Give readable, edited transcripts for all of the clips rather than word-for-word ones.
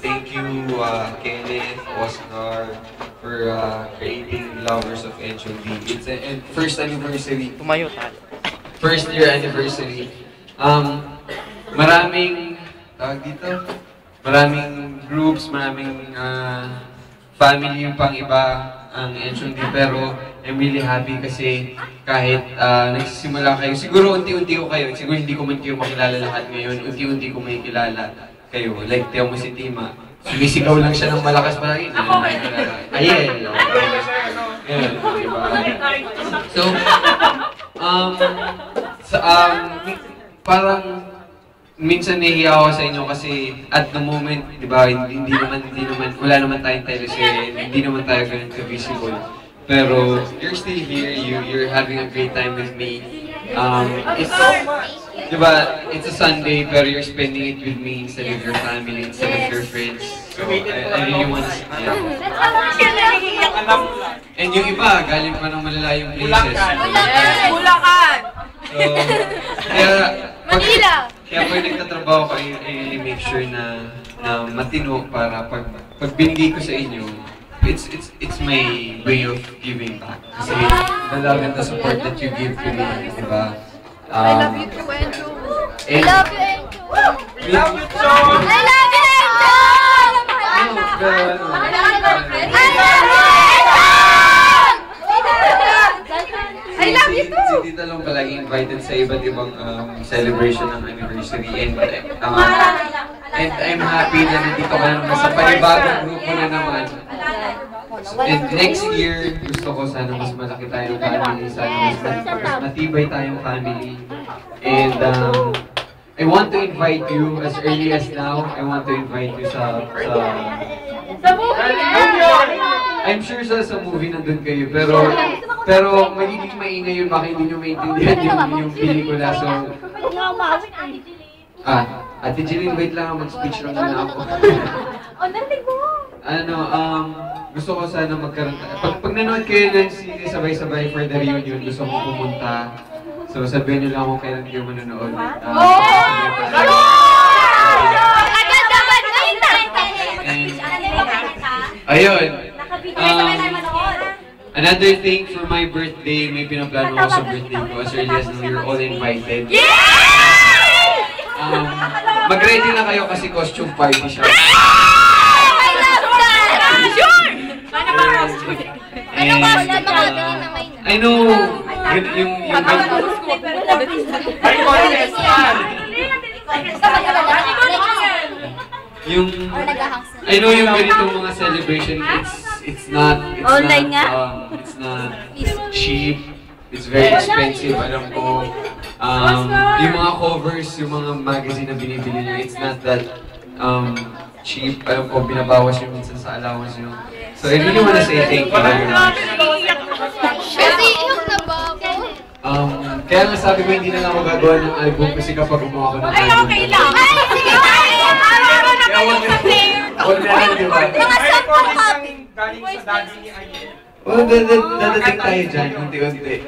thank you, Kenneth, Oscar, for creating Lovers of HOD. It's a first anniversary. Tumayo tayo. First year anniversary. Maraming, tawag dito, maraming groups, maraming family yung pang iba ang HOD, pero I'm really happy kasi kahit nagsisimula kayo, siguro unti-unti ko kayo, siguro hindi ko man kayo makilala lahat ngayon, unti-unti ko may kilala kayo. Like, tiyaw mo si Tima, sumisigaw lang siya ng malakas palagi. Ayun. Ayun, diba? So, parang minsan nahihiya ako sa inyo kasi at the moment, di ba, hindi naman, wala naman tayong teleserye, hindi naman tayo ganun ka-visible. Pero you're still here, you're having a great time with me. It's, di ba, it's a Sunday, pero you're spending it with me instead of your family, instead of your friends. So, I really want to see And yung iba, galing pa ng malalayong places. Bulacan! So, kaya, Manila! Kaya pag nagtatrabaho ko, I really make sure na matino para pag binigay ko sa inyo, it's my way of giving back. Kasi the love and the support that you give to me, di ba? I love you too, Enjo! I And, love you, Enjo! I love you, I love you, Enjo! I love you too! Si Tita lang palagi invited sa iba't ibang celebration ng anniversary. And I'm happy na nandito ka naman sa panibagong grupo na naman. And next year, gusto ko sana mas malaki tayong family, sana mas matibay tayong family. And I want to invite you as early as now. I want to invite you sa I'm sure sa movie nandun kayo, pero magiging maingay yun, baka hindi nyo maintindihan yung pelikula. So, Ate Jeline, wait lang, mag-speech lang muna ako. Gusto ko sana magkaroon, pag nanood kayo ng sine sabay-sabay for the reunion, gusto ko pumunta. So, sabihin nyo lang kung kailan kayo manonood. Ayun. Another thing for my birthday, may pinaplano ako sa birthday ko as early as now, you're all invited. Mag-ready na kayo kasi costume party siya. I know, I know yung ganitong mga celebration, it's not cheap, it's very expensive, alam ko. Yung mga covers, yung mga magazine na binibili nyo, it's not that cheap, alam ko, binabawas yung minsan sa allowance nyo. So I really wanna say thank you very much. Kaya nga sabi ko hindi na lang ako gagawa ng album kasi kapag gumawa ko ng album. Ay, okay lang! Ay, sige! Huwag na lang, di ba? Mga sampung copy! Galing sa daddy ni Ayen. Oh, dadating tayo dyan, unti-unti.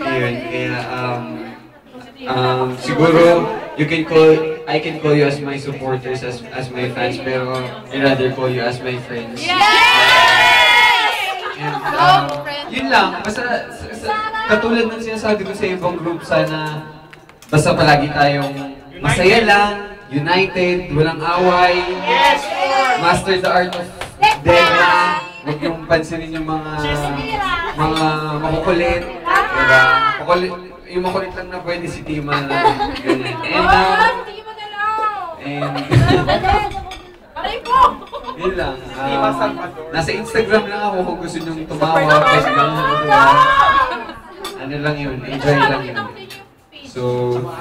Ayun, kaya siguro, I can call you as my supporters, as my fans, pero I'd rather call you as my friends. And, yun lang, basta katulad ng sinasabi ko sa ibang group, sana basta palagi tayong masaya lang, united, walang away, master the art of Dema, huwag yung pansinin yung mga makukulit, diba? Yung makulit lang na pwede si Tima na ganyan. Yun lang. Nasa Instagram lang ako kung gusto nyo tumawa. Ano lang yun, enjoy lang yun. So,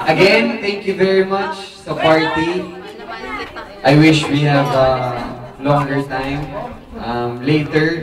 again, thank you very much sa party. I wish we have a longer time later.